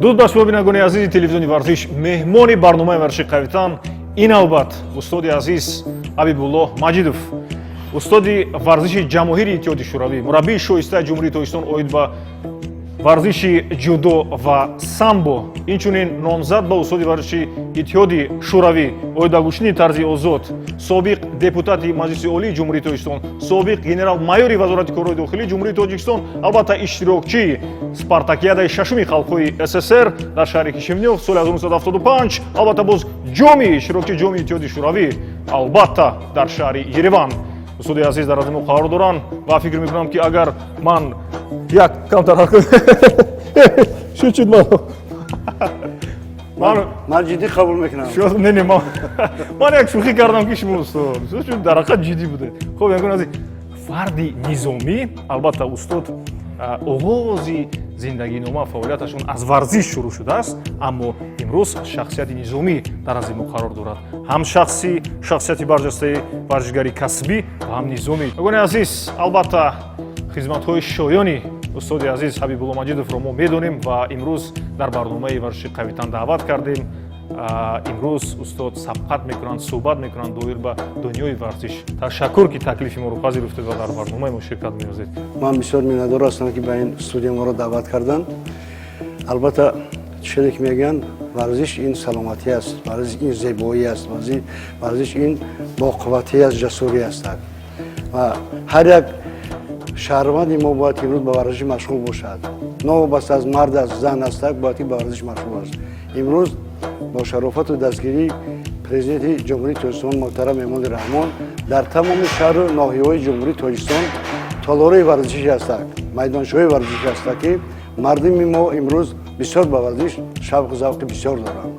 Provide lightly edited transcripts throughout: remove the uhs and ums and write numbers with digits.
дуруд ба шумо бинандагони азизи телевизиони варзиш. меҳмони барномаи варзиши қавитан ин албат устоди азиз Ҳабибулло Маҷидов, устоди варзиши ҷамоҳири иттиҳоди шӯравӣ, мураббии шоистаи ҷумҳурии Тоҷикистон оид ба варзиши ҷудо ва самбо, инчунин номзад ба устоди варзиши иттиҳоди шӯравӣ оид ба гӯштани тарзи озод, собиқ депутати Маҷлиси олии ҷумҳурии Тоҷикистон, собиқ генерал-майёри вазорати корҳои дохилии ҷумҳурии Тоҷикистон, албатта иштирокчии спартакиадаи шашуми халқҳои СССР дар шаҳри Кишинев соли 1975, албатта боз иштирокчии ҷоми иттиҳоди шӯравӣ, албатта дар шаҳри Ереван. устоди азиз дар аз мо қарор доранд ва фикр мекунам ки агар ман як камтар шуд ман ҷиддӣ қабул мекунам. ман як шӯхӣ кардам ки шумо устод дар ҳақиқат ҷиддӣ будед. хуб ягон аз фарди низомӣ, албатта устод оғози зиндагинома фаъолияташон аз варзиш шурӯъ шудааст, аммо имрӯз шахсияти низомӣ дар аз мо қарор дорад. ҳам шахсияти барҷастаи варзишгари касбӣ ва ҳам низомӣ. ягони азиз, албатта хизматҳои шоёни устоди азиз Ҳабибулло Маҷидовро мо медонем ва имрӯз дар барномаи варзиши қавитан даъват кардем. имрӯз устод сабқат мекунанд, суҳбат мекунанд доир ба дунёи варзиш. ташаккур ки таклифи моро пазируфтед ва дар барномаи мо ширкат меёзед. ман бисёр миннатдор ҳастам ки ба ин студия моро даъват карданд. албатта чизе ки мегӯянд, варзиш ин саломатӣ аст, варзиш ин зебоӣ аст, варзиш ин боқувватӣ аст, ҷасурӣ аст. ва ҳар як шаҳрванди мо бояд имрӯз ба варзиш машғул бошад. новобаста аз мард аст, зан аст, бояд ки ба варзиш машғул аст. имрӯз бо шарофату дастгирии президенти ҷумҳурии Тоҷикистон муҳтарам Эмомали Раҳмон дар тамоми шаҳру ноҳияҳои ҷумҳурии Тоҷикистон толораи варзишӣ ҳастанд, майдончаҳои варзишӣ ҳастанд ки мардуми мо имрӯз бисёр ба варзиш шавқу завқи бисёр доранд.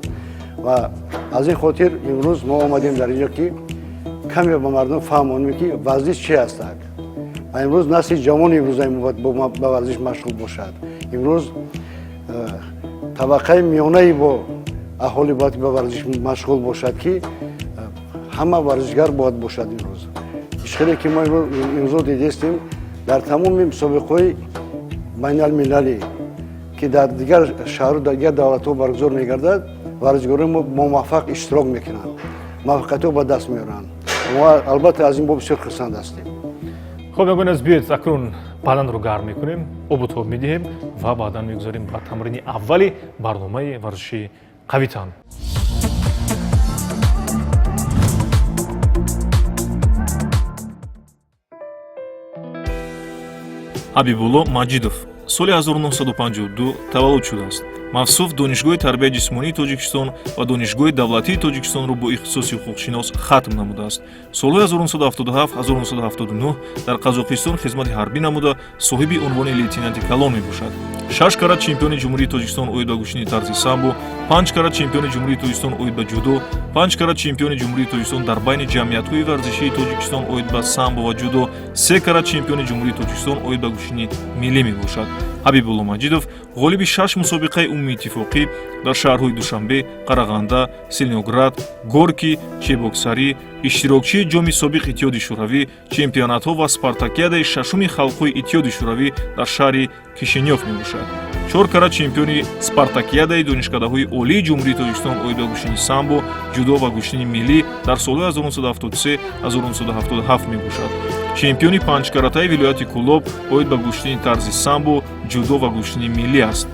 ва аз ин хотир имрӯз мо омадем дар инҷо ки каме ба мардум фаҳмонем ки варзиш чӣ ҳастанд. ва имрӯз насли ҷавони имрӯзаи мо бояд ба варзиш машғул бошад. имрӯз табақаи миёнаи бо аҳолӣ бояд ба варзиш машғул бошад ки ҳама варзишгар бояд бошад. имрӯз ишқиле ки мо имрӯз дидистем дар тамоми мусобиқаҳои байналмилалӣ ки дар дигар шаҳру дар дигар давлатҳо баргузор мегардад, варзишгорони мо муваффақ иштирок мекунанд, муваффақиятҳо ба даст меоранд. мо албатта аз ин боб бисёр хурсанд ҳастем. хуб ягон аз биёед акнун баландро гарм мекунем, обутоб медиҳем ва баъдан мегузорем ба тамрини аввали барномаи варзиши қавитан. Ҳабибулло Маҷидов соли 1952 таваллуд шудааст. мавсуф донишгоҳи тарбияи ҷисмонии Тоҷикистон ва донишгоҳи давлатии Тоҷикистонро бо ихтисоси ҳуқуқшинос хатм намудааст. солҳои 1977-1979 дар Қазоқистон хизмати ҳарбӣ намуда соҳиби унвони лейтенанти калон мебошад. 6 карат чемпиони ҷумҳурии Тоҷикистон оид ба гӯштани тарзи самбо, 5 карат чемпиони ҷумҳурии Тоҷикистон оид ба ҷудо, 5 карат чемпиони ҷумҳурии Тоҷикистон дар байни ҷамъиятҳои варзишии Тоҷикистон оид ба самбо ва ҷудо, 3 карат чемпиони ҷумҳурии Тоҷикистон оид ба гӯштани миллӣ мебошад. Ҳабибулло Маҷидов ғолиби 6 мусобиқаи умумии иттифоқӣ дар шаҳрҳои Душанбе, Қарағанда, Селиноград, Горки, Чебоксарӣ, иштирокчии ҷоми собиқ иттиҳоди шӯравӣ, чемпионатҳо ва спартакиадаи шашуми халқҳои иттиҳоди шӯравӣ дар шаҳри Кишинев мебошад. 4 карат чемпиони спартакиадаи донишкадаҳои олии ҷумҳурии Тоҷикистон оид ба гӯштани самбо, ҷудо ва гӯштани миллӣ дар солҳои 1973-1977 мебошад. чемпиони 5каратаи вилояти Кӯлоб оид ба гӯштани тарзи самбо, ҷудо ва гӯштани миллӣ аст.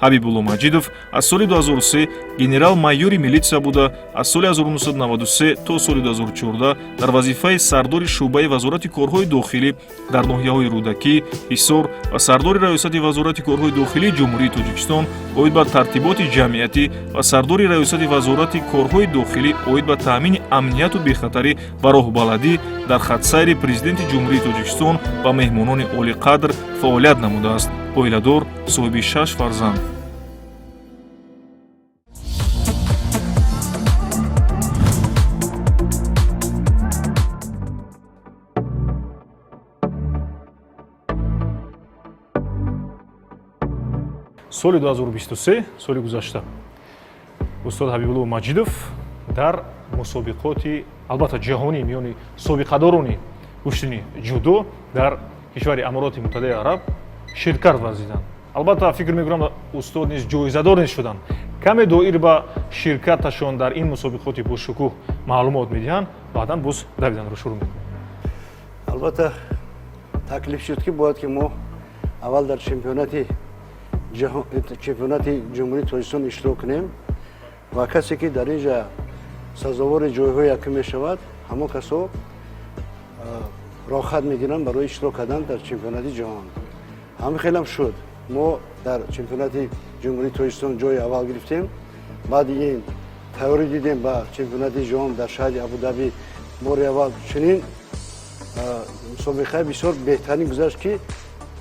Ҳабибулло Маҷидов аз соли 2003 генерал-майёри милитсия буда, аз соли 1993 то соли 2014 дар вазифаи сардори шӯъбаи вазорати корҳои дохилӣ дар ноҳияҳои Рӯдакӣ, Ҳисор ва сардори раёсати вазорати корҳои дохилии ҷумҳурии Тоҷикистон оид ба тартиботи ҷамъиятӣ ва сардори раёсати вазорати корҳои дохилӣ оид ба таъмини амнияту бехатарӣ ва роҳбаладӣ дар хатсайри президенти ҷумҳурии Тоҷикистон ва меҳмонони олиқадр фаъолият намудааст. Оиладор, соҳиби 6 фарзанд. соли 2023, соли гузашта, устод Ҳабибулло Маҷидов дар мусобиқоти албатта ҷаҳонӣ миёни собиқадорони гӯштани ҷудо дар кишвари Амороти Муттаҳидаи Араб ширкат варзиданд. албатта фикр мекунам устод низ ҷоизадор низ шуданд. Каме доир ба ширкаташон дар ин мусобиқоти бошукӯҳ маълумот медиҳанд. Баъдан боз давиданро шурӯъ мекунем. албатта таклиф шуд ки бояд ки мо аввал дар чемпионати ҷумҳурии Тоҷикистон иштирок кунем ва касе ки дар инҷа сазовори ҷойҳои якум мешавад, ҳамон касо рохат мегиранд барои иштирок кардан дар чемпионати ҷаҳон. ҳамин хелам шуд. мо дар чемпионати ҷумҳурии Тоҷикистон ҷои аввал гирифтем. баъди ин тайёрӣ дидем ба чемпионати ҷаҳон дар шаҳри Абу-Даби. бори аввал чунин мусобиқаи бисёр беҳтарин гузашт ки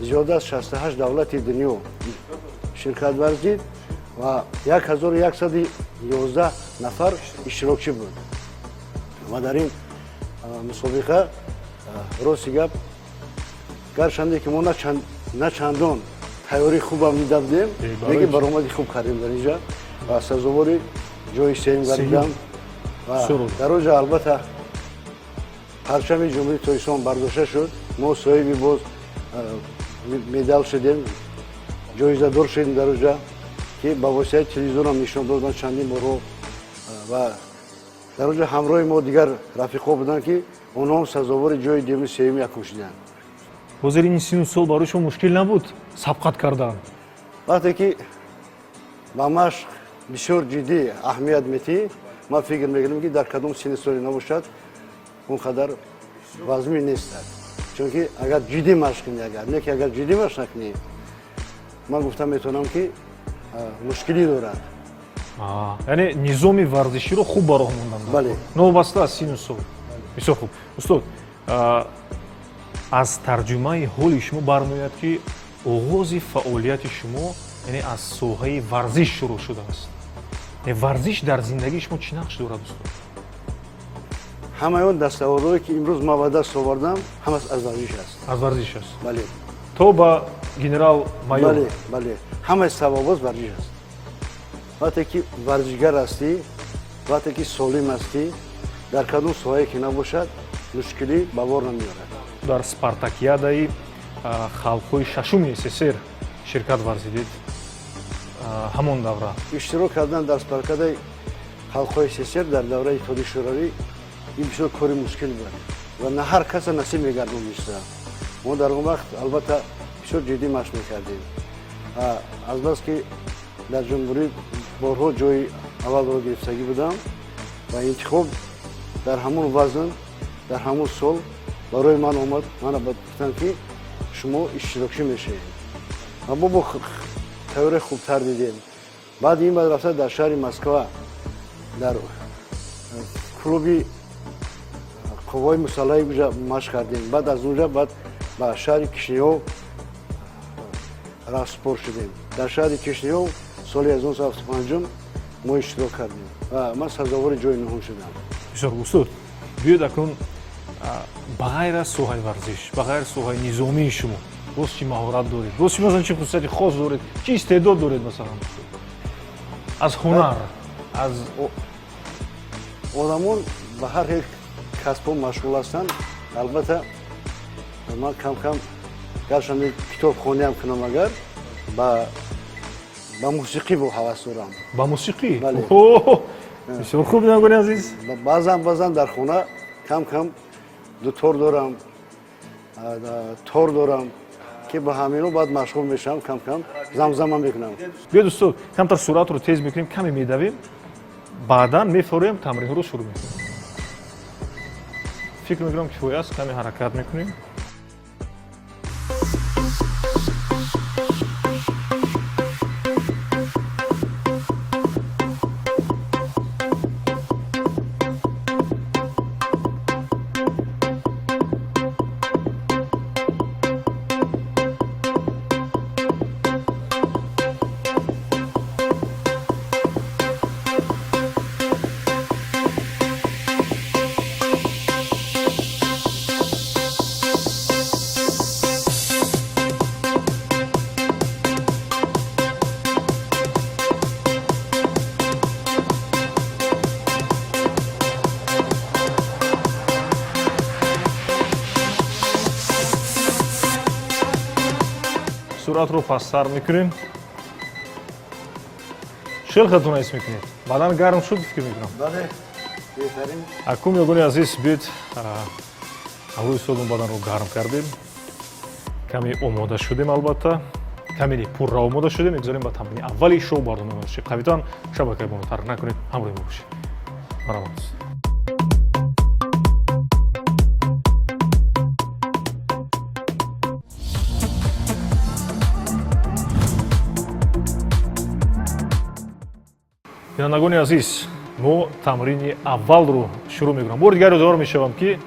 зиёда аз 68 давлати дунё ширкат варзид ва 1111 нафар иштирокчӣ буд. ва дар ин мусобиқа рости гап гарчанде ки мо на чандон тайёрии хубам дида будем, леки баромади хуб кардем дар инҷа ва сазовори ҷои сеюм гардидам. ва дар онҷа албатта парчами ҷумҳурии Тоҷикистон бардошта шуд. мо соҳиби боз медал шудем, ҷоизадор шудем дар онҷа ки ба воситаи телевизорам нишон доданд чандин борҳо. ва дар онҷа ҳамроҳи мо дигар рафиқо буданд ки онҳо ҳам сазовори ҷои дему, сеюм, якум шуданд. ҳозир ин сину сол барои шумо мушкил набуд сабқат кардан? вақте ки ба машқ бисёр ҷиддӣ аҳамият метиҳӣ, ман фикр мекунам ки дар кадом сини соле набошад он қадар вазми нестад. чунки агар ҷиддӣ машқ кунӣ, неки агар ҷиддӣ машқ накунӣ, ман гуфта метавонам ки мушкилӣ дорад. яъне низоми варзиширо хуб ба роҳ мондан. бале, новобаста аз сину сол. бисёр хуб. устод, аз тарҷумаи ҳоли шумо бармеояд ки оғози фаъолияти шумо яъне аз соҳаи варзиш шурӯъ шудааст. варзиш дар зиндагии шумо чӣ нақш дорад устод? ҳамаи он даставордое ки имрӯз ман ба даст овардам, ҳамааш аз варзиш аст. аз варзиш аст. бале, то ба генерал майор. бале, бале, ҳамаи сабабоз варзиш аст. вақте ки варзишгар ҳастӣ, вақте ки солим ҳастӣ, дар кадом соҳае ки набошад мушкилӣ ба бор намеорад. дар спартакиадаи халқҳои шашуми СССР ширкат варзидед ҳамон давра. иштирок кардан дар спартакиадаи халқҳои СССР дар давраи Иттиҳодии Шӯравӣ ин бисёр кори мушкил буд ва на ҳар каса насиб мегардоништа. мо дар он вақт албатта бисёр ҷиддӣ машқ мекардем. азбас ки дар ҷумҳурӣ борҳо ҷои аввалро гирифтагӣ будам ва интихоб дар ҳамон вазн, дар ҳамон сол барои ман омад. мана гуфтанд ки шумо иштирокчӣ мешавед. ва мо бо тайёрия хубтар дидем. баъди ин баъд рафта дар шаҳри Москва дар клуби қувваҳои мусаллаҳи онҷа машқ кардем. баъд аз онҷа ба шаҳри Кишинев рафтспор шудем. дар шаҳри Кишинев соли 1975 мо иштирок кардем ва ман сазовори ҷои нуҳум шудам. бисёр устод, биёед акнун ба ғайр аз соҳаи варзиш, ба ғайр соҳаи низомии шумо боз чӣ маҳорат доред? боз чӣ масалан чӣ хусусияти хос доред? чӣ истеъдод доред масалан? аз ҳунар, аз одамон ба ҳар ҳеҷ касбҳо машғул ҳастанд. албатта ман кам-кам гарчанде китобхониам кунам, агар ба мусиқӣ бо ҳавас дорам. ба мусиқӣ? бале. бисёр хуб нагони азиз. баъзан дар хона кам-кам дутор дорам, тор дорам ки ба ҳамино баъд машғул мешавам, кам-кам замзама мекунам. биёед устод камтар суръатро тез мекунем, каме медавем, баъдан мефорем, тамринҳоро шурӯъ мекунем. фикр мекунам кифоя аст, каме ҳаракат мекунем. суръатро пасттар мекунем. шелхатон ҳис мекунед. Бадан гарм шуд фикр мекунам. бале беҳтарин. Акум ягони азиз биёед ҳавои содум баданро гарм кардем. Каме омода шудем албатта. Каме пурра омода шудем, мегузорем ба тамрини аввали шоу барнома бошед. Капитан шабакаи моро тарк накунед, ҳамроҳи мо бошед. Маромад. бинандагони азиз, мо тамрини аввалро шурӯъ мекунам. бори дигар ёдовор мешавам ки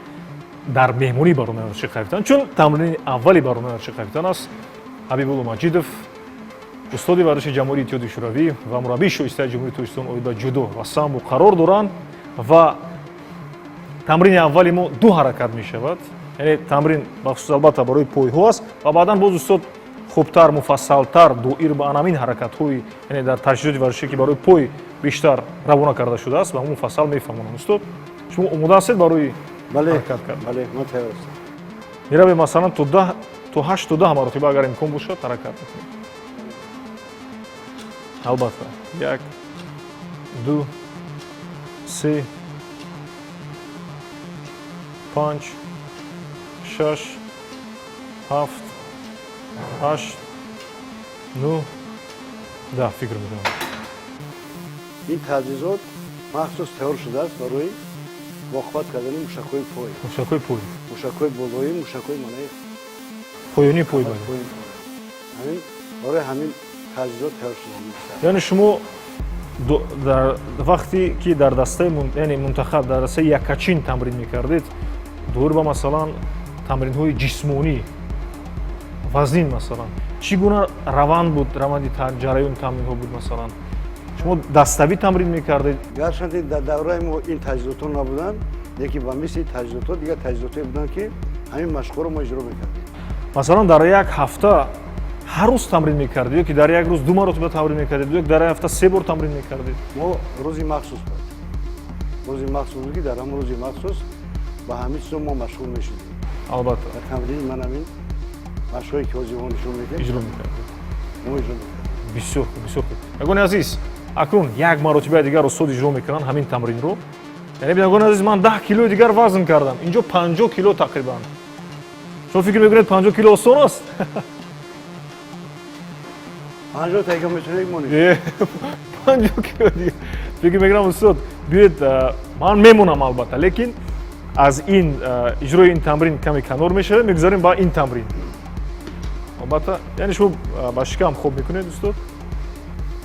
дар меҳмонии барномаи варзиши капитан, чун тамрини аввали барномаи варзиши капитан аст, ҳабибулло маҷидов, устоди варзиши ҷамҳурии иттиҳоди шӯравӣ ва мураббии шоистаи ҷумҳурии Тоҷикистон Оида ҷудо ва самбо қарор доранд ва тамрини аввали мо ду ҳаракат мешавад. Яъне тамрин бахусус албатта барои пойҳо аст ва баъдан боз устод хубтар, муфассалтар доир ба анамин ҳаракатҳои, яъне дар таҷҳизоти варзишӣ ки барои пой бештар равона карда шудааст, ба мо муфассал мефаҳмонам. Устод, шумо омода ҳастед барои ҳаракат кардан? бале, ман тайёр ҳастам. меравем масалан то 8 то 10 маротиба агар имкон бошад ҳаракат мекунем. албатта 1 2 3 5 6 7 8 9 10 фикр мекунам. ин таҷҳизот махсус тайёр шудааст барои муқобат кардани мушакҳои пой, мушакҳои пой, мушакҳои болоӣ, мушакҳои манаи поёни пой бад. ҳамин барои ҳамин таҷҳизот тайёр шуда мебошад. яъне шумо дар вақте ки дар дастаи яъне мунтахаб дар дастаи яккачин тамрин мекардед, дур ба масалан тамринҳои ҷисмонӣ, вазнин масалан, чӣ гуна раванд буд, раванди ҷараёни тамринҳо буд масалан? шумо даставӣ тамрин мекардед? гарчанде дар давраи мо ин таҷҳизотҳо набуданд, лекин ба мисли таҷҳизотҳо дигар таҷҳизотҳое буданд ки ҳамин машқҳоро мо иҷро мекардем. масалан дар як ҳафта ҳар рӯз тамрин мекардед ё ки дар як рӯз 2 маротиба тамрин мекардед ё ки дар як ҳафта 3 бор тамрин мекардед? мо рӯзи махсус буд. рӯзи махсус буд ки дар ҳамон рӯзи махсус ба ҳамин чизо мо машғул мешудем. албатта дар тамрини ман ҳамин машқҳое ки ҳозир мо нишон медиҳем иҷро мекардед. мо иҷро мекардем. бисёр хуб, бисёр хуб. ягони азиз, акнун як маротибаи дигар устод иҷро мекунанд ҳамин тамринро. яъне ягони азиз, ман 10 килои дигар вазн кардам, инҷо 50 кило тақрибан. шумо фикр мекунед 50 кило осон аст? 50 тайга метавонем мо 50 кило дигар. фикр мекунам устод, биёед ман мемонам албатта, лекин аз ин иҷрои ин тамрин каме канор мешавем, мегузарем ба ин тамрин. албатта, яъне шумо ба шикам хоб мекунед устод?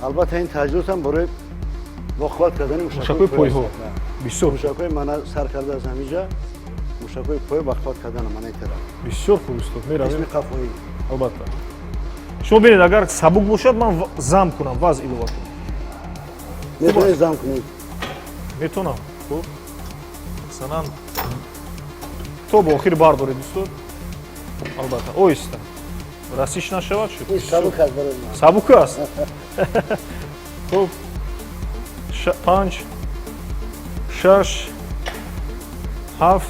албатта ин таҷҳизотам барои муқобат кардани мушакҳои пойҳо. бисёр мушакҳои мана сар карда аз ҳаминҷа мушакҳои пой муқобат кардана мана тара. бисёр хуб устод, меравем. исми қафоӣ. албатта. шумо бинед, агар сабук бошад, ман зам кунам, ваз илова кунам. метавонед зам кунед. метавонам. хуб. масалан то ба охир бардоред устод. албатта, оҳиста. расиш нашавад шуд. ин сабук аст барои ман. сабук аст. хуб. 5 6 7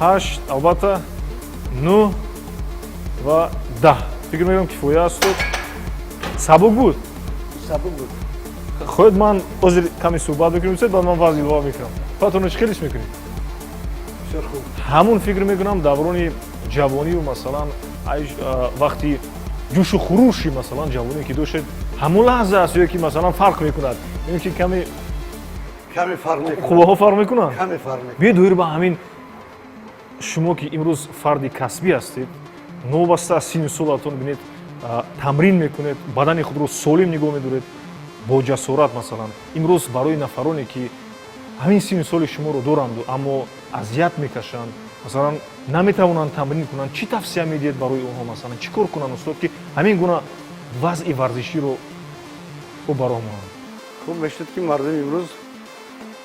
8 албатта 9 ва 10. фикр мекунам кифоя аст. сабук буд. сабук буд. хоҳед ман ҳозир каме суҳбат мекунем, баъд ман ваз илова мекунам. патоно чӣ хелиш мекунед? бисёр хуб. ҳамун фикр мекунам даврони ҷавонию масалан вақти ҷӯшу хуруши масалан ҷавоние ки доштед, ҳамун лаҳза аст ё ки масалан фарқ мекунад. ин ки каме каме фарқ мекунад. қувваҳо фарқ мекунанд. каме фарқ мекунад. биёед доир ба ҳамин шумо ки имрӯз фарди касбӣ ҳастед, новобаста аз синни солатон бинед тамрин мекунед, бадани худро солим нигоҳ медоред, бо ҷасорат масалан. имрӯз барои нафароне ки ҳамин синни соли шуморо доранду, аммо азият мекашанд, масалан наметавонанд тамрин кунанд, чӣ тавсия медиҳед барои онҳо масалан? чӣ кор кунанд устод ки ҳамин гуна вазъи варзиширо баромоҳанд? хуб мешуд ки мардум имрӯз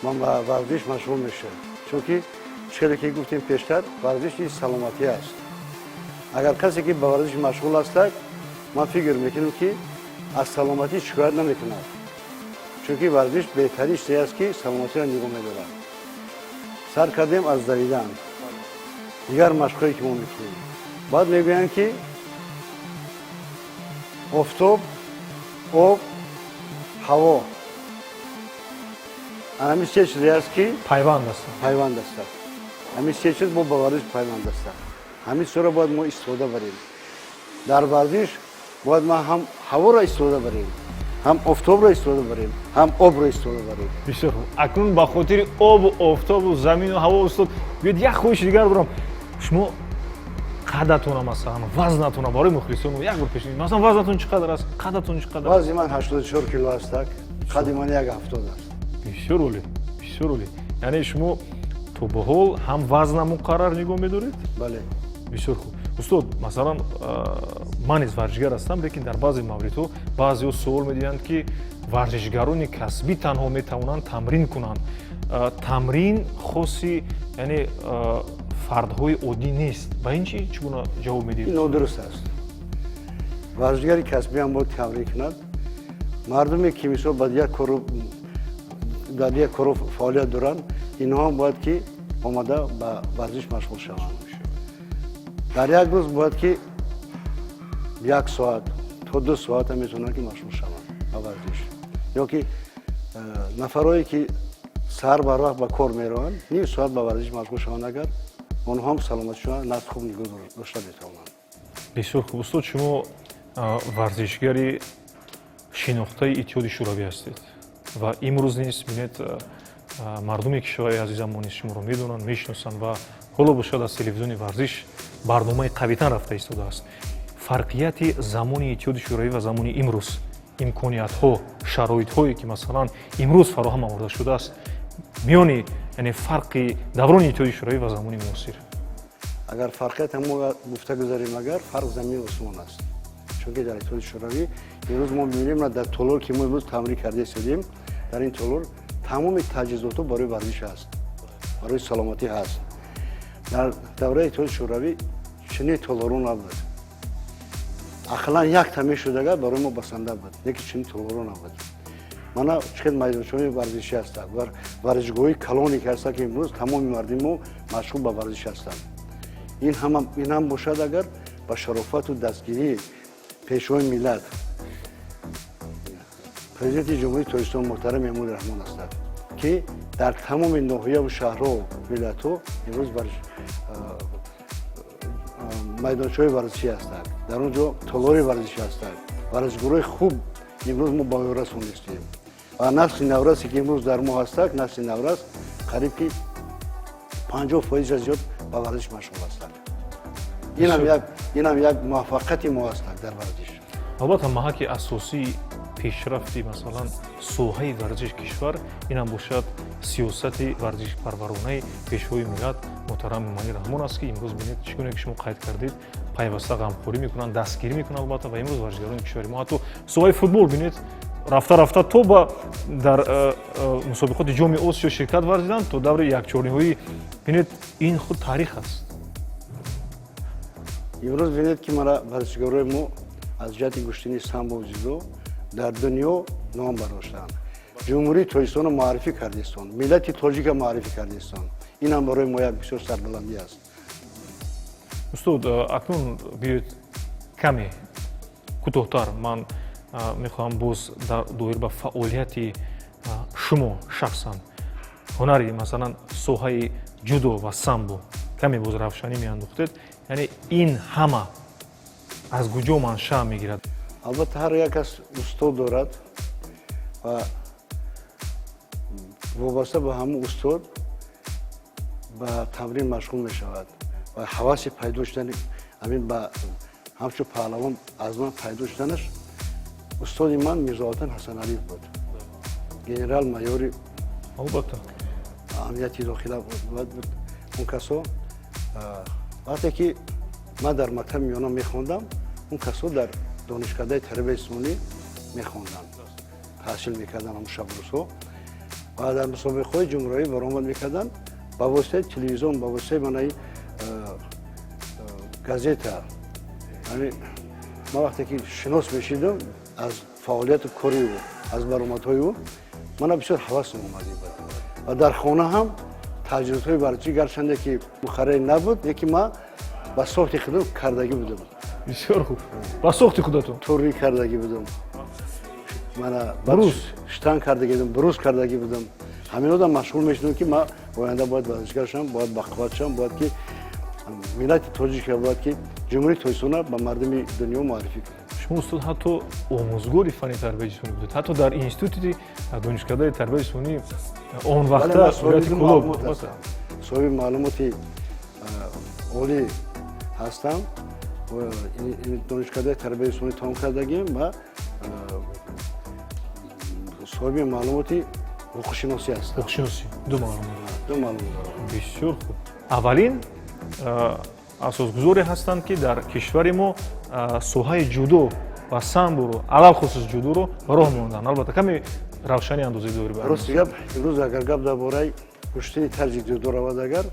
ба варзиш машғул мешавад, чунки чизе ки гуфтем пештар, варзиш ин саломатӣ аст. агар касе ки ба варзиш машғул аст, ман фикр мекунам ки аз саломатӣ шикоят намекунад, чунки варзиш беҳтарин чизе аст ки саломатиро нигоҳ медорад. сар кардем аз давидан, дигар машқҳое ки мо мекунем, баъд мегӯянд ки офтоб, об, ҳаво. Ҳамин се чизе аст ки пайванд аст. пайванд астанд. ҳамин се чиз бо ба варзиш пайванд астанд. ҳамин чизро бояд мо истифода барем. дар варзиш бояд ма ҳам ҳаворо истифода барем, ҳам офтобро истифода барем, ҳам обро истифода барем. бисёр хуб. Акнун ба хотири обу офтобу замину ҳаво устод биёед як хоҳиши дигар бурам. Шумо қадатона масалан вазнатона барои мухлисону як бор пешнид. Масалан вазнатон чӣ қадар аст? Қадатон чӣ қадар? вазни ман 84 кило аст, қади ман 170 аст. бисёр олӣ, бисёр олӣ. Яъне шумо то ба ҳол ҳам вазна муқаррар нигоҳ медоред? бале. бисёр хуб. устод, масалан ман низ варзишгар ҳастам, лекин дар баъзе мавридҳо баъзеҳо суол медиҳанд ки варзишгарони касбӣ танҳо метавонанд тамрин кунанд. Тамрин хоси яъне фардҳои оддӣ нест. Ба ин чӣ гуна ҷавоб медиҳед? ин нодуруст аст. варзишгари касбӣ ҳам бояд тамрин кунад. мардуме ки мисол ба дигар коро фаъолият доранд, инҳо ҳам бояд ки омада ба варзиш машғул шаванд. дар як рӯз бояд ки 1 соат то 2 соат ҳам метавонанд ки машғул шаванд ба варзиш. ё ки нафарое ки саҳар барвақт ба кор мераванд, ним соат ба варзиш машғул шаванд, агар онҳо ҳам саломатишонро нақд хуб нигоҳ дошта метавонанд. бисёр хуб. устод, шумо варзишгари шинохтаи иттиҳоди шӯравӣ ҳастед ва имрӯз низ бинед мардуми кишвари азизам мо низ шуморо медонанд, мешиносанд ва ҳоло бошад аз телевизиони варзиш барномаи қавитан рафта истодааст. фарқияти замони иттиҳоди шӯравӣ ва замони имрӯз, имкониятҳо, шароитҳое ки масалан имрӯз фароҳам оварда шудааст, миёни яъне фарқи даврони иттиҳоди шӯравӣ ва замони муосир. агар фарқият ҳамо гуфта гузарем, агар фарқ замин осмон аст. чунки дар иттиҳоди шӯравӣ имрӯз мо мебинем дар толор ки мо имрӯз тамрин карда истодем, дар ин толор тамоми таҷҳизотҳо барои варзиш ҳаст, барои саломатӣ ҳаст. дар давраи иттиҳоди шӯравӣ чунин толору набуд. ақаллан якта мешудагар барои мо басанда буд, лекин чунин толору набуд. мана чиқад майдончаҳои варзишӣ ҳастанд, варзишгоҳи калоне ки ҳастанд ки имрӯз тамоми мардуми мо машғул ба варзиш ҳастанд. ин ҳам бошад агар ба шарофату дастгирии пешвои миллат президенти ҷумҳурии тоҷикистон муҳтарам Эмомали Раҳмон ҳастанд ки дар тамоми ноҳияу шаҳрҳо миллатҳо имрӯз майдончаҳои варзишӣ ҳастанд, дар он ҷо толори варзишӣ ҳастанд, варзишгоҳҳои хуб имрӯз мо ба ёрас монистем ва насли наврасе ки имрӯз дар мо ҳастак, насли наврас қариб ки 50% зиёд ба варзиш машғул ҳастанд. ин ҳам як муваффақияти мо ҳастад дар варзиш. албатта маҳаки асосии пешрафти масалан соҳаи варзиши кишвар инам бошад сиёсати варзишпарваронаи пешвои миллат муҳтарам Эмомали Раҳмон аст ки имрӯз бинед чӣ гуна ки шумо қайд кардед, пайваста ғамхорӣ мекунанд, дастгирӣ мекунанд. албатта ва имрӯз варзишгарони кишвари мо ҳатто соҳаи футбол бинед рафта то ба дар мусобиқоти ҷоми Осиё ширкат варзиданд, то даври якчорниҳоӣ бинед ин худ таърих аст. имрӯз бинед ки мара варзишгарои мо аз ҷиҳати куштани самбо зидо дар дунё ном бардоштаанд. ҷумҳурии тоҷикистоно муаррифӣ кардистон, миллати тоҷика муаррифӣ кардистон. ин ҳам барои мо як бисёр сарбуландӣ аст. устод, акнун биёед каме кӯтоҳтар ман мехоҳам боз доир ба фаъолияти шумо шахсан, ҳунари масалан соҳаи ҷудо ва самбо каме боз равшанӣ меандохтед. яъне ин ҳама аз куҷо маншаъ мегирад? албатта ҳар як кас устод дорад ва вобаста ба ҳамун устод ба тамрин машғул мешавад ва ҳаваси пайдо шудани ҳамин ба ҳамчун паҳлавон аз ман пайдо шуданаш устоди ман Мирзоватан Ҳасаналиев буд, генерал майори албатта амнияти дохила буд. он касо вақте ки ман дар мактаби миёна мехондам, он касо дар донишкадаи тарбияи исмонӣ мехонданд, таҳсил мекарданд ҳамун шабрӯзҳо ва дар мусобиқаҳои ҷумҳуриявӣ баромад мекарданд ба воситаи телевизион, ба воситаи манаи газета. ман вақте ки шинос мешидам аз фаъолияту кори ӯ, аз баромадҳои ӯ, мана бисёр ҳавас омадӣ буд ва дар хона ҳам таҷрибаҳои варзишӣ гарчанде ки мухаррир набуд, лекин ман ба сохти худам кардагӣ будам. бисёр хуб. Ба сохти худатон? турник кардагӣ будам. Мана Буруз? штанг кардагӣ будам, буруз кардагӣ будам. Ҳаминода машғул мешудам ки ман оянда бояд варзишгар шавам, бояд бақувват шавам, бояд ки миллати Тоҷика бояд ки ҷумҳурии Тоҷикистона ба мардуми дунё муаррифӣ кунад. Шумо устод ҳатто омӯзгори фанни тарбияи ҷисмонӣ будед. Ҳатто дар институти донишкадаи тарбияи ҷисмонӣ он вақта вилояти Кӯлоб соҳиби маълумоти олӣ ҳастам. Донишкадаи тарбияи ҷисмонӣ тамом кардагиам ва соҳиби маълумоти ҳуқуқшиносӣ ҳастам. ҳуқуқшиносӣ ду маълумот. Ду маълумот. бисёр хуб. Аввалин асосгузоре ҳастанд ки дар кишвари мо соҳаи ҷудо ва самборо алалхусус ҷудоро роҳ монданд. Албатта каме равшани андозаи дори бар. Рости гап, имрӯз агар гап дар бораи куштани тарзи ҷудо равад, агар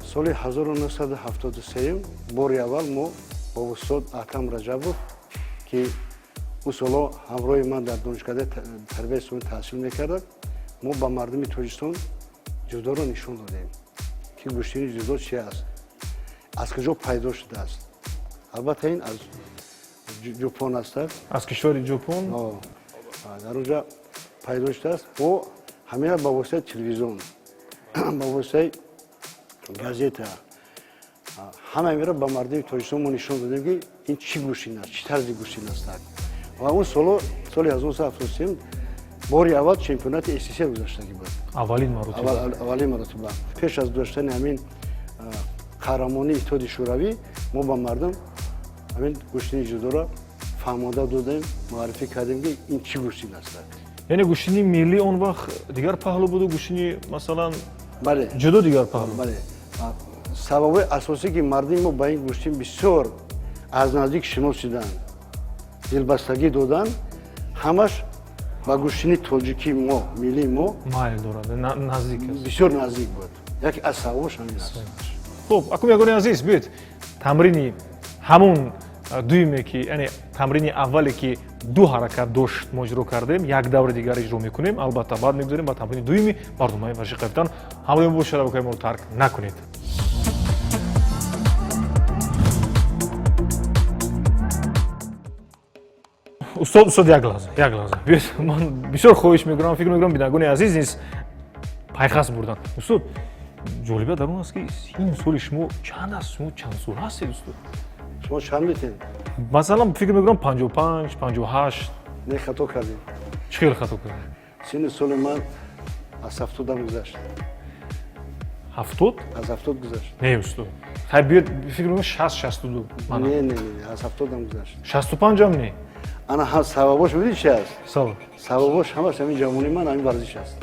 соли 1973 бори аввал мо бо устод Акрам Раҷабов ки ӯ солҳо ҳамроҳи ман дар донишкадаи тарбияи ҷисмонӣ таҳсил мекардад, мо ба мардуми Тоҷикистон ҷудоро нишон додем ки куштани ҷудо чи аст, аз куҷо пайдо шудааст. Албатта ин аз ҷопон астад. Аз кишвари ҷопон? Дар онҷа пайдо шудааст. Мо ҳамина ба воситаи телевизион, ба воситаи газета, ҳама мера ба мардуми Тоҷикистон мо нишон додем ки ин чӣ гӯштин аст, чӣ тарзи гӯштин аст. Ва он соли 1973 бори аввал чемпионати СССР гузаштагӣ буд. Аввалин маротиба. Пеш аз гузаштани ҳамин қаҳрамонии Иттиҳоди Шӯравӣ, мо ба мардум ҳамин гӯштини ҷудоро фаҳмонда додем, муаррифӣ кардем ки ин чӣ гӯштин аст. Яъне гӯштини миллӣ он вақт дигар паҳлу буду, гӯштини масалан бале, ҷудо дигар паҳлу. Бале. Сабаби асосӣ ки мардуми мо ба ин гӯштин бисёр аз наздик шинос шуданд, дилбастагӣ доданд, ҳамаш ба гӯштини тоҷикии мо, миллии мо майл дорад, наздик аст. бисёр наздик буд. Яке аз сабабош ҳамин аст. Хуб, акум ягони азиз, биёед тамрини ҳамун дуюме ки, яъне тамрини аввале ки ду ҳаракат дошт мо иҷро кардем, як даври дигар иҷро мекунем. Албатта баъд мегузорем ба тамрини дуюми барномаи варзиши қафитан. ҳамроҳи мо бошед, шабакаи моро тарк накунед. устод як лаҳза биёед, ман бисёр хоҳиш мекунам, фикр мекунам бинандагони азиз низ пайхас бурданд. устод, ҷолибият дар он аст ки ин соли шумо чанд аст? Шумо чанд сол ҳастед устод? Шумо чанд метед? Масалан фикр мекунам 55, 58. Не хато кардем. Чӣ хел хато кардем? Синни соли ман аз 70 гузашт. 70? Аз 70 гузашт. Не устод. Хай биёед фикр мекунам 60-62. Не, аз 70 гузашт. 65 ам не? Ана ҳам сабабош бидӣ чи аст? Сабаб? Сабабош ҳамаш ҳамин ҷавонии ман ҳамин варзиш аст.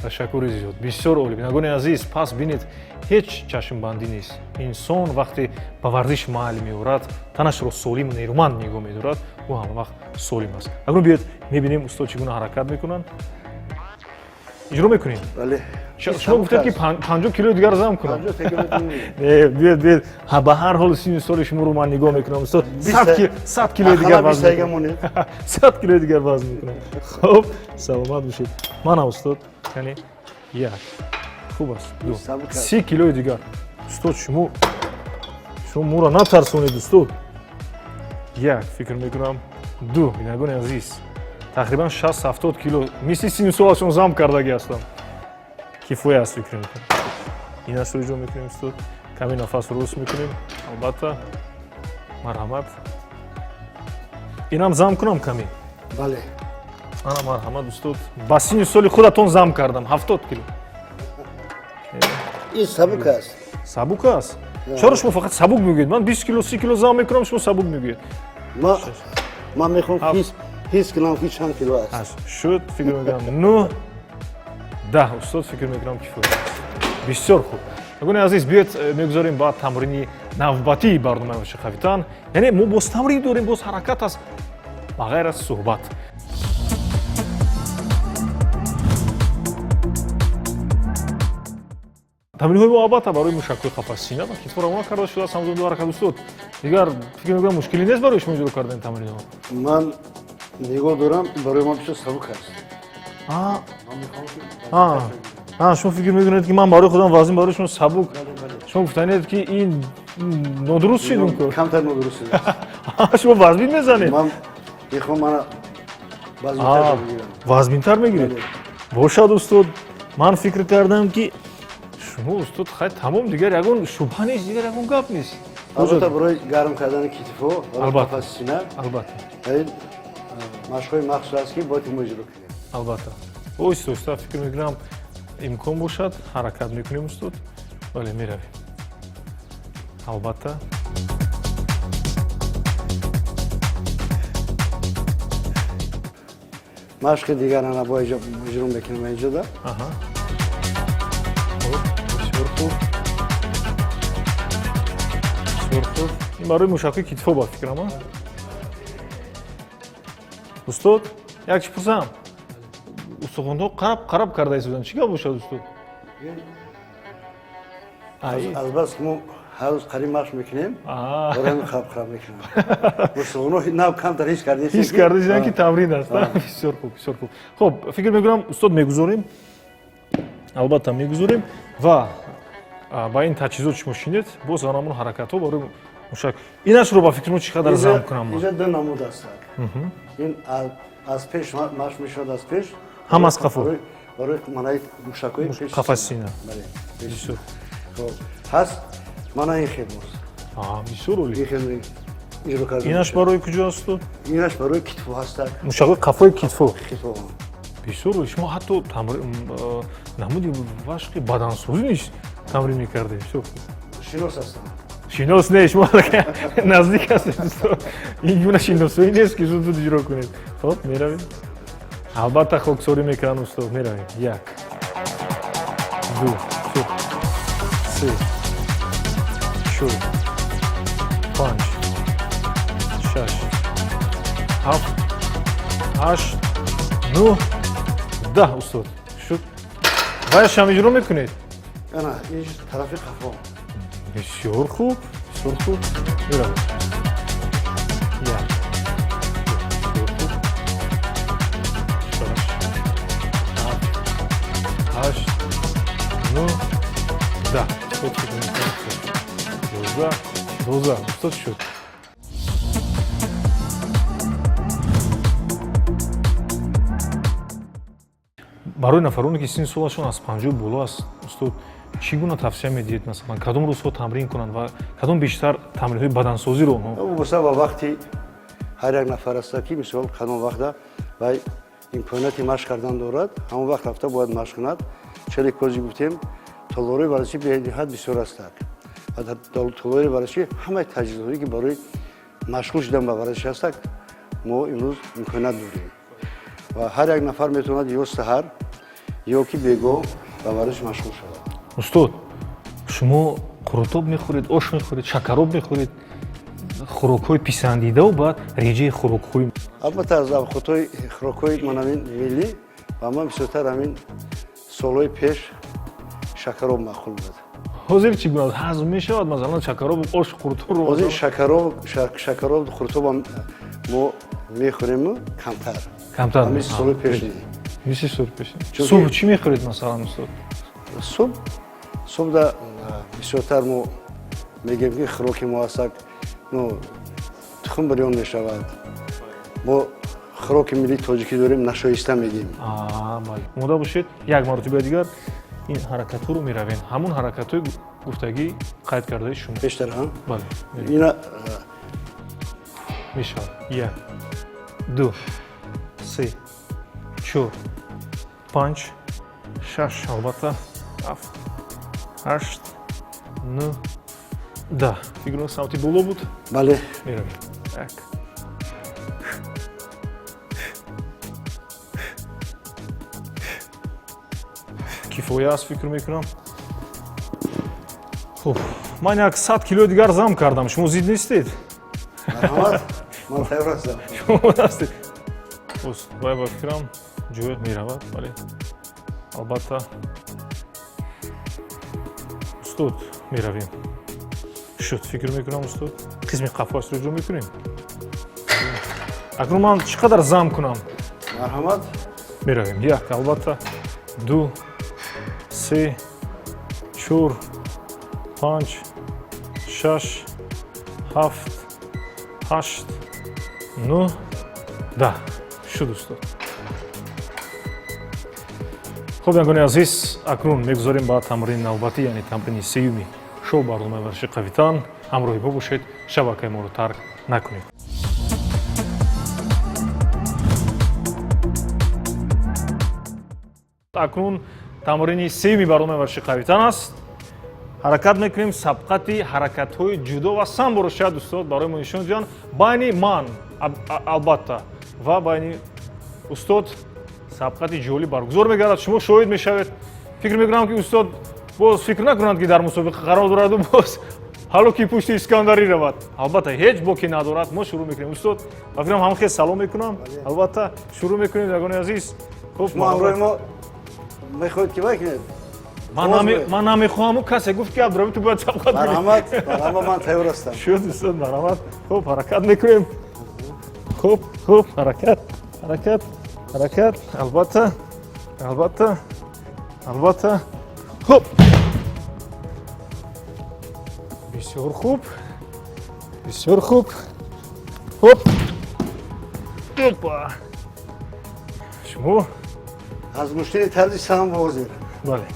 Ташаккури зиёд. Бисёр олӣ. Бинандагони азиз, пас бинед, ҳеҷ чашмбандӣ нест. Инсон вақте ба варзиш майл меорад, танашро солиму нерӯманд нигоҳ медорад, ӯ ҳама вақт солим аст. Акнун биёед мебинем устод чӣ гуна ҳаракат мекунанд. иҷро мекунем? Бале. Шумо гуфтед ки 50 килои дигар зам кунам. 50 километр. Не, биёед. Ба ҳар ҳол синни соли шуморо ман нигоҳ мекунам. Устод 100 килои дигар вазн мекунам. 100 килои дигар вазн мекунам. Хуб, саломат бошед. Манам устод. Яъне як. Хуб аст. 30 килои дигар. Устод шумо моро натарсонед устод. Як, фикр мекунам. Ду, бинандагони азиз. Тақрибан 60-70 кило мисли синни солашон зам кардаги ҳастам. Кифоя аст фикр мекунам. Инашро иҷро мекунем устод. Каме нафас руст мекунем. Албатта. Марҳамат. Инам зам кунам каме. Бале. Ана марҳамат устод. Ба синни соли худатон зам кардам 70 кило. Ин сабук аст. Сабук аст? Чаро шумо фақат сабук мегӯед? Ман 20 кило, 30 кило зам мекунам, шумо сабук мегӯед. Ман мехоҳам ҳис кунам ки чанд кило аст. Шуд, фикр мекунам 9, 10 устод фикр мекунам кифоят аст. Бисёр хуб. Нагони азиз, биёед мегузорем ба тамрини навбатии барномаи варзиши қафитан. Яъне мо боз тамрин дорем, боз ҳаракат аст ба ғайр аз суҳбат. тамринҳои мо албатта барои мушаккои қафассина ва кифо равона карда шудааст. ҳамзон ду ҳаракат устод. Дигар фикр мекунам мушкилӣ нест барои шумо иҷро кардани тамринҳо. Ман нигоҳ дорам, барои ман бисёр сабук аст. шумо фикр мекунед ки ман барои худам вазн барои шумо сабук. Шумо гуфтанед ки ин нодуруст шидум ку камтар нодуруст шумо вазбин мезанед ман мехом мана вазбинтар бигирам вазбинтар мегиред бошад устод ман фикр кардам ки шумо устод хай тамом дигар ягон шубҳа нест дигар ягон гап нест албатта барои гарм кардани китфо Албатта. сина албатта ин машқҳои махсус аст ки бояд мо иҷро кунем албатта ойста ойста фикр мекунам имкон бошад ҳаракат мекунем устод бале меравем албатта машқи дигар ана бо иҷро мекунем инҷода аҳа хуб бисёр хуб бисёр хуб ин барои мушаққи китфо ба фикрам а устод як чӣ пурсам устухонҳо қараб карда истодан чӣ гап бошад устод албаст мо ҳар рӯз қариб машқ мекунем Аа. барои ҳамин қараб мекунем мустухонҳо нав камтар ҳис кардем ҳис кардидам ки тамрин аст бисёр хуб бисёр хуб хуб фикр мекунам устод мегузорем албатта мегузорем ва ба ин таҷҳизот шумо шинед боз ҳамон ҳаракатҳо барои мушак инашро ба фикри мо чӣ қадар зам кунам инҷа ду намуд аст ин аз пеш машқ мешавад аз пеш ҳам аз қафо барои манаи мушакҳои пеш қафаси сина бале бисёр хуб ҳаст мана ин хелбоз бисёр олӣ ин хел иҷро кардем инаш барои куҷо асту инаш барои китфо ҳастак мушаққи қафои китфо китфо бисёр олӣ шумо ҳатто намуди машқи бадансозӣ низ тамрин мекардед бисёр хуб шинос ҳастам шинос не шумо наздик ҳастед ин гуна шиносоӣ нест ки зуд зуд иҷро кунед хоб меравем албатта хоксорӣ мекунам устод меравем як ду се чор панҷ шаш ҳафт ҳашт нӯҳ даҳ устод шуд вайашам иҷро мекунед ана ин тарафи қафо бисёр хуб меравем як бисёр хуб шаш ҳафт ҳашт нӯҳ даҳ доздаҳ устод шуд барои нафароне ки синни солашон аз 50 боло аст устод чӣ гуна тавсия медиҳед масалан кадом рӯзҳо тамрин кунанд ва кадом бештар тамринҳои бадансозиро онҳо боса ба вақти ҳар як нафар аста ки мисол кадом вақта вай имконияти машқ кардан дорад ҳамон вақт рафта бояд машқ кунад чели кози гуфтем толори варзиши бениҳат бисёр астак ва дар толори варзиши ҳамаи таҷҳизоте ки барои машғул шудан ба варзиш астак мо имрӯз имконият дорем ва ҳар як нафар метавонад ё саҳар ё ки бегоҳ ба варзиш машғул шавад устод шумо қурутоб мехӯред ош мехӯред шакароб мехӯред хӯрокҳои писандидаву баъд реҷаи хӯрокҳои албатта аз хӯрокҳои манамин миллӣ ва ман бисёртар ҳамин солҳои пеш шакароб мақул буд ҳозир чӣ гуна ҳазм мешавад масалан шакароб ош қурутобро ҳозир шакароб хӯртобам мо мехӯрему камтар камтар ҳамин солҳои пеш мисли соли пеш субҳ чӣ мехӯред масалан устод субҳ да бисёртар мо мегӯем ки хӯроки мо астак тухм бирён мешавад мо хӯроки миллии тоҷикӣ дорем нашоиста мегӯем омода бошед як маротиба дигар ин ҳаракатҳоро меравем ҳамон ҳаракатҳои гуфтагӣ қайд кардаи шумо бештар бале ина мешавад як ду се чор панҷ шаш албатта ҳафт ҳашт нӯҳ даҳ фикрон самти боло буд бале меравем як кифоя аст фикр мекунам хуб ман як 100 килои дигар зам кардам шумо зид нестед марҳамат ман тайёр ҳастам шумо ҳастед вай ба фикрам ҷоя меравад бале албатта устод меравем шуд фикр мекунам устод қисми қафосро ҷо мекунем акнун ман чӣ қадар зам кунам марҳамат меравем як албатта ду се чор панҷ 6 7 8 9 10 шуд устод. хуб ягони азиз, акнун мегузорем ба тамрини навбатӣ, яъне тамрини сеюми шоу барномаи варзиши қавитан. ҳамроҳӣ бошед, шабакаи моро тарк накунед. акнун тамрини сеюми барномаи варзиши қавитан аст. ҳаракат мекунем сабқати ҳаракатҳои ҷудо ва самборо шояд устод барои мо нишон диҳанд байни ман албатта ва байни устод сабқати ҷолиб баргузор мегардад. шумо шоҳид мешавед. фикр мекунам ки устод боз фикр накунанд ки дар мусобиқа қарор дораду боз ҳалоки пушти искандарӣ равад. албатта ҳеҷ боки надорад. мо шурӯъ мекунем устод. ва фикрам ҳамахел салом мекунам. албатта шурӯъ мекунем ягони азиз. шумо ҳамроҳи мо мехоҳед ки вакунед? ман намехоҳам. касе гуфт ки абдурабӣ ту бояд сабқат кунӣ. марҳамат, марҳамат, ман тайёр ҳастам. шуд устод, марҳамат. хуб, ҳаракат мекунем. хуб, ҳаракат, ҳаракат, ҳаракат. албатта, албатта, албатта. хуб. бисёр хуб. бисёр хуб. хуб. опа. шумо аз муштини тарзи сам возир. бале.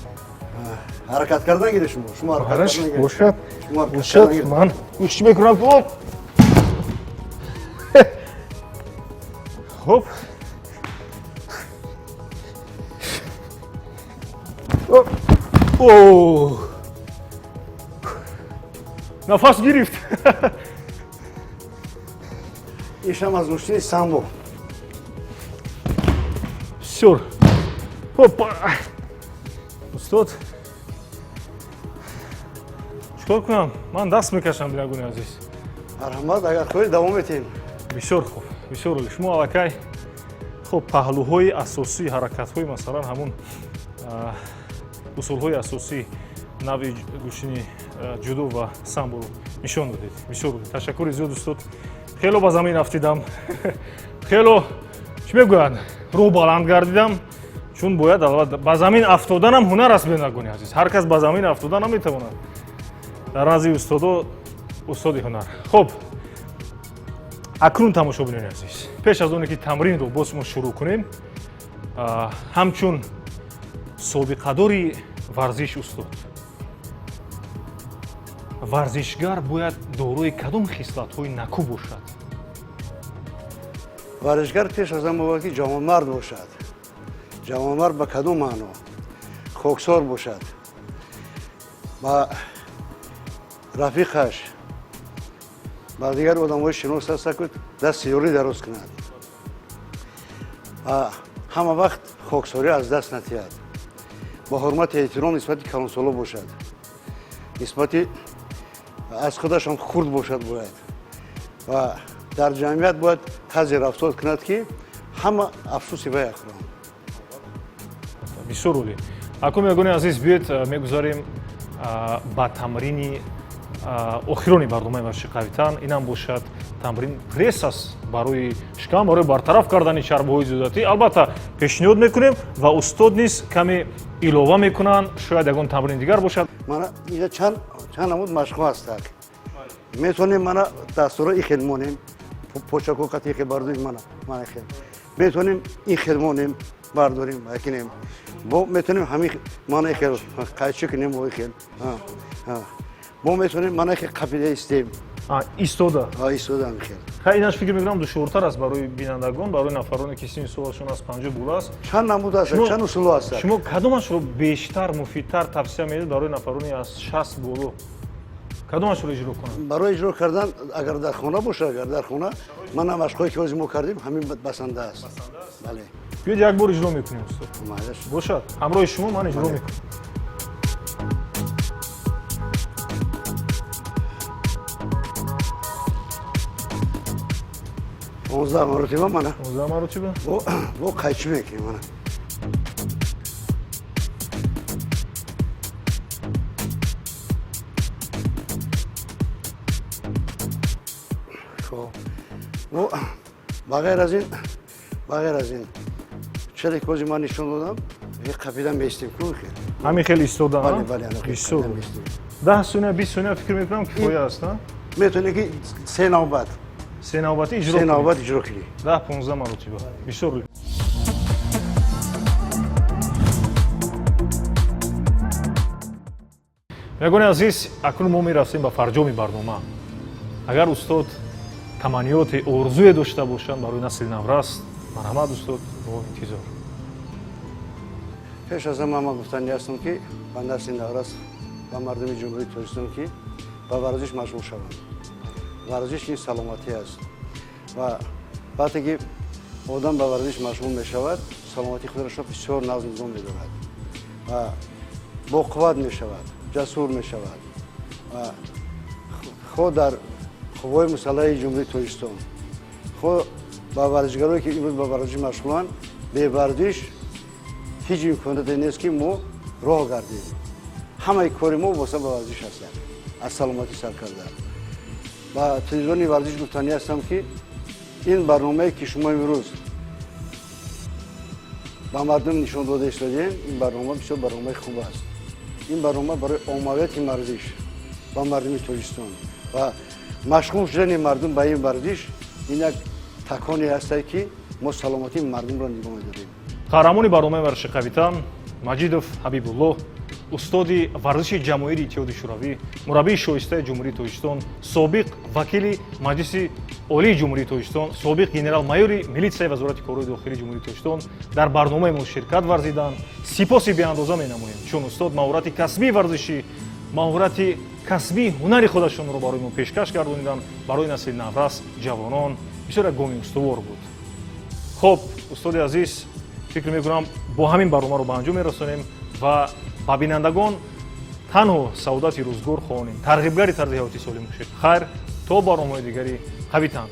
ҳаракат кардан гиред шумо. шумо ҳаракат Бараш кардан гиред. бошад. шумо ҳаракат бошад. кардан гиред. ман кӯшиш мекунам. хуб. хуб. О! нафас гирифт. ишам аз муштини самбо. бисёр. опа. устод чикор кунам? ман даст мекашам бинагуни азиз. марҳамат, агар хоҳед давом метем. бисёр хуб, бисёр оли. шумо аллакай хуб паҳлӯҳои асосии ҳаракатҳои масалан ҳамун усулҳои асосии нави гӯшини ҷудо ва самборо нишон додед. бисёр оли. ташаккури зиёд устод. хело ба замин афтидам. хело чӣ мегӯянд? рӯҳ баланд гардидам. чун бояд албатта ба замин афтоданам ҳунар аст бинагуни азиз. ҳар кас ба замин афтодан наметавонад. дар назди устодо устоди ҳунар. хуб. акнун тамошобинони азиз, пеш аз оне ки тамринро боз мо шурӯъ кунем, ҳамчун собиқадори варзиш устод, варзишгар бояд дорои кадом хислатҳои накӯ бошад? варзишгар пеш аз ҳама бояд ки ҷавонмард бошад. ҷавонмард ба кадом маъно? хоксор бошад. ба рафиқаш ба дигар одамҳои шинос ҳаста ки дасти ёрӣ дароз кунад. ҳама вақт хоксорӣ аз даст натиҳад. ба ҳурмати эҳтиром нисбати калонсоло бошад. нисбати аз худашон хурд бошад бояд. ва дар ҷамъият бояд тазе рафтор кунад ки ҳама афсуси вай ахрон. бисёр олӣ. акум ягони азиз биёед мегузарем ба тамрини охирони барномаи варзиши қавитан. инам бошад тамрин пресс аст барои шикам, барои бартараф кардани чарбҳои зиёдатӣ. албатта пешниҳод мекунем ва устод низ каме илова мекунанд. шояд ягон тамрини дигар бошад. мана инҷа чанд намуд машқҳо ҳастак. метавонем мана дастуро ин хел монем, почакоқати ин хел бардорем, мана хел метавонем ин хел монем, бардорем акинем. бо метавонем ҳамин мана хел қайчи кунем бо ин хел. бо метавонем мана хел қапида истем. истода. истода мехел. инаш фикр мекунам душвортар аст барои бинандагон, барои нафароне ки синни солашон аз 50 була аст. чанд намуд аст, чанд усулҳо аст. шумо кадомашро бештар муфидтар тавсия медиҳед барои нафарони аз 60 боло? кадомашро иҷро кунанд? барои иҷро кардан агар дар хона бошад, агар дар хона мана машқҳое ки ҳозир мо кардем ҳамин басанда аст. бале. биёед як бор иҷро мекунем устод. бошад. ҳамроҳи шумо ман иҷро мекунам. 11 маротиба мана. 11 маротиба? бо қайчи мекунем мана. бағайр аз ин челе ки ҳозир ман нишон додам, қапида меистем. ҳамин хел истода? бале, бисёр. 10 соня 20 соня фикр мекунам кифоя аст на метоне ки се навбат се навбати иҷро се кунед. навбат иҷро кунӣ 10-15 маротиба бисёр рӯй. ягони азиз, акнун мо мерафтем ба фарҷоми барнома. агар устод таманниёте орзуе дошта бошанд барои насли наврас, марҳамат устод, бо интизор. пеш аз ҳама ман гуфтани ҳастам ки ба насли наврас ба мардуми ҷумҳурии тоҷикистон ки ба варзиш машғул шаванд. варзиш ин саломатӣ аст ва вақте ки одам ба варзиш машғул мешавад, саломатии худашро бисёр назм низом медорад ва боқувват мешавад, ҷасур мешавад ва хо дар қуввои мусаллаҳи ҷумҳурии тоҷикистон, хо ба варзишгароне ки имрӯз ба варзиш машғуланд, беварзиш ҳеҷ имконияте нест ки мо роҳ гардем. ҳамаи кори мо вобаста ба варзиш ҳастад, аз саломатӣ сар карда. ба телевизиони варзиш гуфтанӣ ҳастам ки ин барномае ки шумо имрӯз ба мардум нишон дода истодем, ин барнома бисёр барномаи хуб аст. ин барнома барои оммавияти варзиш ба мардуми тоҷикистон ва машғул шудани мардум ба ин варзиш ин як таконе ҳастад ки мо саломатии мардумро нигоҳ медорем. қаҳрамони барномаи варзиши қавитан Маҷидов Ҳабибуллоҳ, устоди варзиши ҷамоҳири иттиҳоди шӯравӣ, мураббии шоистаи ҷумҳурии тоҷикистон, собиқ вакили маҷлиси олии ҷумҳурии тоҷикистон, собиқ генерал-майёри милитсияи вазорати корҳои дохилии ҷумҳурии тоҷикистон дар барномаи мо ширкат варзиданд. сипоси беандоза менамоем, чун устод маҳорати касбии варзишӣ, маҳорати касбии ҳунари худашонро барои мо пешкаш гардониданд. барои насли наврас ҷавонон бисёр як гоми устувор буд. хуб устоди азиз, фикр мекунам бо ҳамин барномаро ба анҷом мерасонем ва ба бинандагон танҳо саодати рӯзгор хоҳонем, тарғибгари тарзи ҳаёти солим бошед. хайр, то барномаҳои дигари қавитан.